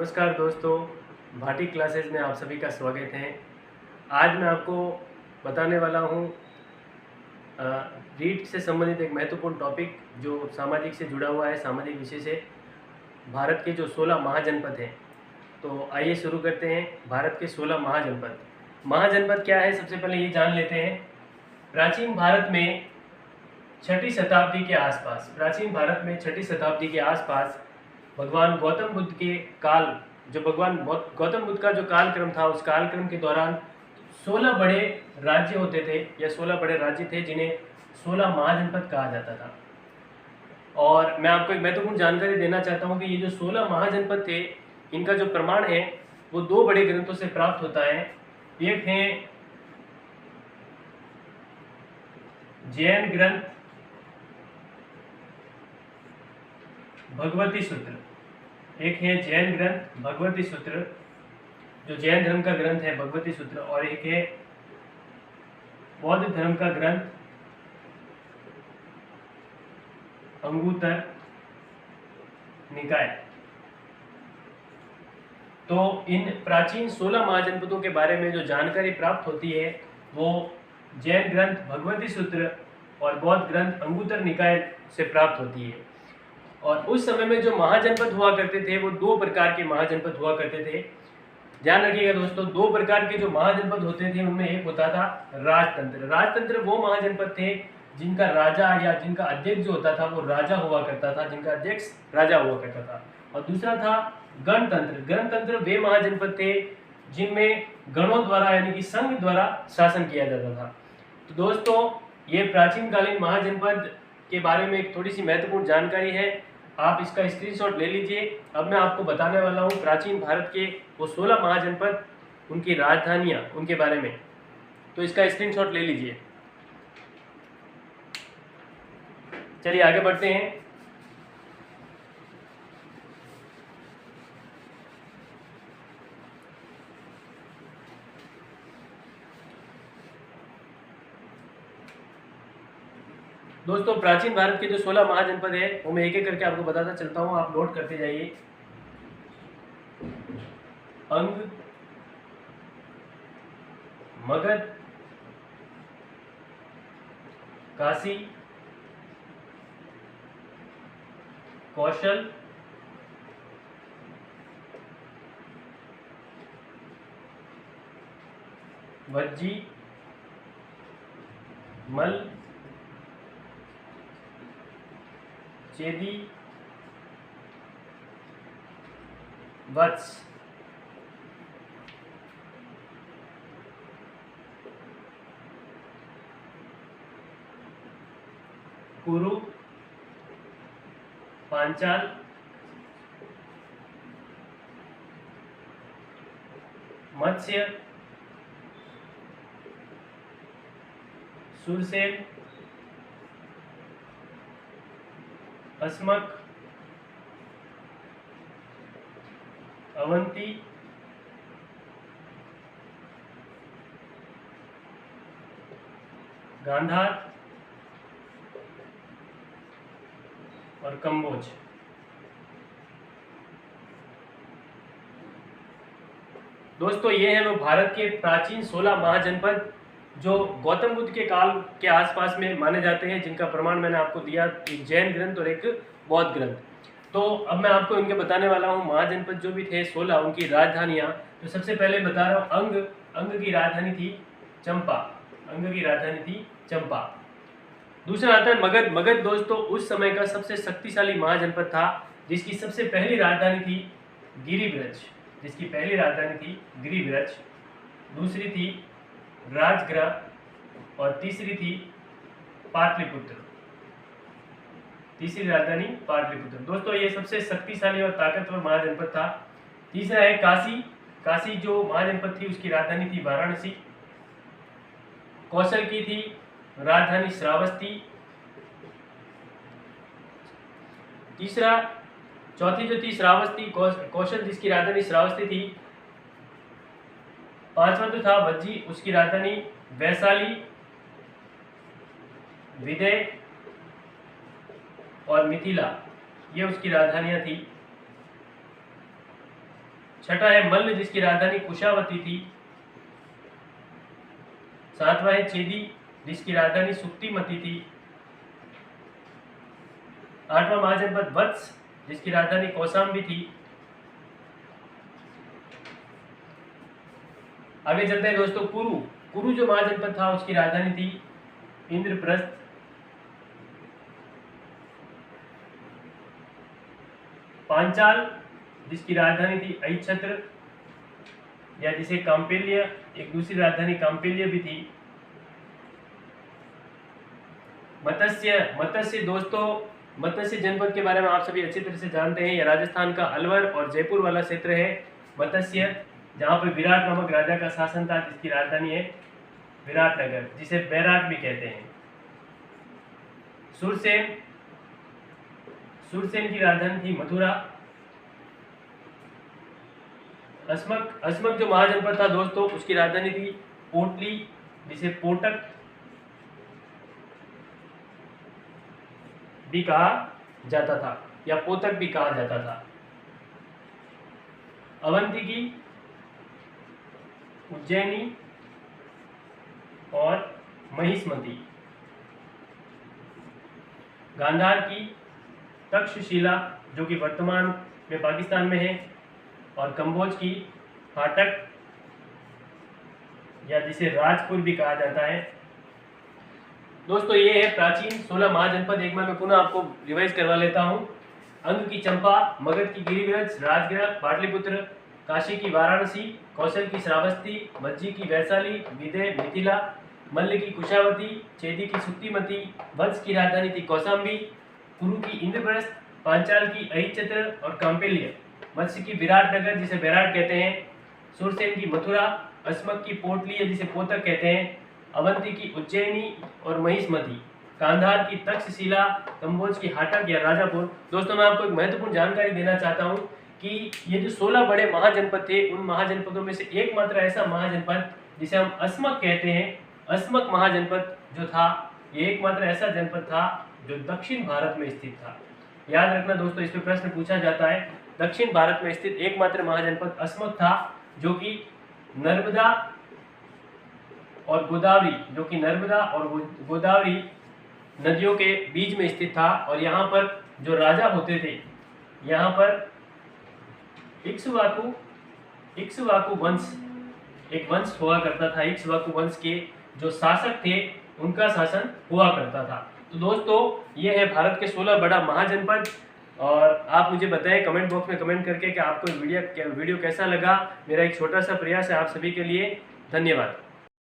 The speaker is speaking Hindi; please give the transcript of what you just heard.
नमस्कार दोस्तों, भाटी क्लासेस में आप सभी का स्वागत है। आज मैं आपको बताने वाला हूँ रीट से संबंधित एक महत्वपूर्ण टॉपिक जो सामाजिक से जुड़ा हुआ है, सामाजिक विषय से। भारत के जो 16 महाजनपद हैं, तो आइए शुरू करते हैं। भारत के 16 महाजनपद। महाजनपद क्या है, सबसे पहले ये जान लेते हैं। प्राचीन भारत में 6वीं शताब्दी के आसपास, भगवान गौतम बुद्ध के काल, जो भगवान गौतम बुद्ध का जो कालक्रम था, उस कालक्रम के दौरान 16 बड़े राज्य होते थे, या 16 बड़े राज्य थे जिन्हें 16 महाजनपद कहा जाता था। और मैं आपको एक महत्वपूर्ण जानकारी देना चाहता हूँ कि ये जो 16 महाजनपद थे, इनका जो प्रमाण है वो 2 बड़े ग्रंथों से प्राप्त होता है। एक है जैन ग्रंथ भगवती सूत्र, भगवती सूत्र, जो जैन धर्म का ग्रंथ है भगवती सूत्र, और एक है बौद्ध धर्म का ग्रंथ अंगुत्तर निकाय। तो इन प्राचीन 16 महाजनपदों के बारे में जो जानकारी प्राप्त होती है वो जैन ग्रंथ भगवती सूत्र और बौद्ध ग्रंथ अंगुत्तर निकाय से प्राप्त होती है। और उस समय में जो महाजनपद हुआ करते थे वो 2 प्रकार के महाजनपद हुआ करते थे। ध्यान रखिएगा दोस्तों, 2 प्रकार के जो महाजनपद होते थे उनमें एक होता था राजतंत्र। राजतंत्र वो महाजनपद थे जिनका राजा या जिनका अध्यक्ष जो होता था वो राजा हुआ करता था, जिनका अध्यक्ष राजा हुआ करता था। और दूसरा था गणतंत्र। गणतंत्र वे महाजनपद थे जिनमें गणों द्वारा यानी कि संघ द्वारा शासन किया जाता था। तो दोस्तों, ये प्राचीन कालीन महाजनपद के बारे में एक थोड़ी सी महत्वपूर्ण जानकारी है, आप इसका स्क्रीनशॉट ले लीजिए। अब मैं आपको बताने वाला हूँ प्राचीन भारत के वो 16 महाजनपद, उनकी राजधानियाँ, उनके बारे में। तो इसका स्क्रीनशॉट ले लीजिए। चलिए आगे बढ़ते हैं। दोस्तों, प्राचीन भारत के जो 16 महाजनपद है वो मैं एक एक करके आपको बताता चलता हूँ, आप नोट करते जाइए। अंग, मगध, काशी, कौशल, वज्जी, मल, चेदी, वत्स, कुरु, पांचाल, मत्स्य, सुरसेन, अस्मक, अवंती, गांधार और कंबोज। दोस्तों, ये है वो भारत के प्राचीन 16 महाजनपद जो गौतम बुद्ध के काल के आसपास में माने जाते हैं, जिनका प्रमाण मैंने आपको दिया, एक जैन ग्रंथ और एक बौद्ध ग्रंथ। तो अब मैं आपको इनके बताने वाला हूँ महाजनपद जो भी थे 16, उनकी राजधानियाँ। तो सबसे पहले बता रहा हूँ अंग की राजधानी थी चंपा। दूसरा आता है मगध। मगध दोस्तों उस समय का सबसे शक्तिशाली महाजनपद था, जिसकी सबसे पहली राजधानी थी गिरिब्रज, दूसरी थी राजगृह और तीसरी थी पाटलिपुत्र। तीसरी राजधानी पाटलिपुत्र। दोस्तों, ये सबसे शक्तिशाली और ताकतवर महाजनपद था। तीसरा है काशी जो महाजनपद थी उसकी राजधानी थी वाराणसी। कौशल की थी राजधानी श्रावस्ती। चौथी जो थी श्रावस्ती, कौशल जिसकी राजधानी श्रावस्ती थी। पांचवा जो था वज्जी, उसकी राजधानी वैशाली, विदय और मिथिला, ये उसकी राजधानियां थी। छठा है मल्ल जिसकी राजधानी कुशावती थी। सातवां है चेदी जिसकी राजधानी सुक्तिमती थी। आठवां महाजनपद वत्स जिसकी राजधानी कौशाम्बी थी। आगे चलते हैं दोस्तों, कुरु। कुरु जो महाजनपद था उसकी राजधानी थी इंद्रप्रस्थ। पांचाल जिसकी राजधानी थी अहिच्छत्र या जिसे काम्पेल्य, एक दूसरी राजधानी काम्पेल्य भी थी। मत्स्य। मत्स्य दोस्तों, मत्स्य जनपद के बारे में आप सभी अच्छी तरह से जानते हैं। यह राजस्थान का अलवर और जयपुर वाला क्षेत्र है मत्स्य, जहाँ पर विराट नामक राजा का शासन था, जिसकी राजधानी है विराटनगर, जिसे बैराट भी कहते हैं। सुरसेन। सुरसेन की राजधानी थी मथुरा। अस्मक जो महाजनपद था दोस्तों उसकी राजधानी थी पोटली, जिसे पोटक भी कहा जाता था या पोतक भी कहा जाता था। अवंती की उज्जैनी और महिष्मती। गांधार की तक्षशिला जो कि वर्तमान में पाकिस्तान में है, और कंबोज की फाटक या जिसे राजपुर भी कहा जाता है। दोस्तों ये है प्राचीन 16 महाजनपद। एक बार मैं पुनः आपको रिवाइज करवा लेता हूँ। अंग की चंपा, मगध की गिरिव्रज, राजगृह पाटलिपुत्र, काशी की वाराणसी, कौशल की श्रावस्ती, मज्जी की वैशाली, विदय मिथिला, मल्ल की कुशावती, चेदी की सुक्तिमती, वत्स की राजधानी थी कौशाम्बी, कुरु की इंद्रप्रस्थ, पांचाल की अहिच्छत्र और काम्पेल्य, मत्स्य की विराटनगर जिसे बैराट कहते हैं, सुरसेन की मथुरा, अस्मक की पोटली जिसे पोतक कहते हैं, अवंती की उज्जैनी और महिष्मती, कांधार की तक्षशिला, कंबोज की हाटक या राजापुर। दोस्तों मैं आपको एक महत्वपूर्ण जानकारी देना चाहता हूं कि ये जो 16 बड़े महाजनपद थे, उन महाजनपदों में से एकमात्र ऐसा महाजनपद जिसे हम अस्मक कहते हैं, अस्मक महाजनपद जो था, ये एकमात्र ऐसा जनपद था जो दक्षिण भारत में स्थित था। याद रखना दोस्तों, इस पर प्रश्न पूछा जाता है। दक्षिण भारत में स्थित एकमात्र महाजनपद अस्मक था, जो कि नर्मदा और गोदावरी, नदियों के बीच में स्थित था। और यहाँ पर जो राजा होते थे, यहाँ पर इक्ष्वाकु वंश, एक वंश हुआ करता था। इक्ष्वाकु वंश के जो शासक थे उनका शासन हुआ करता था। तो दोस्तों ये है भारत के 16 बड़ा महाजनपद। और आप मुझे बताएं कमेंट बॉक्स में कमेंट करके कि आपको वीडियो कैसा लगा। मेरा एक छोटा सा प्रयास है आप सभी के लिए। धन्यवाद।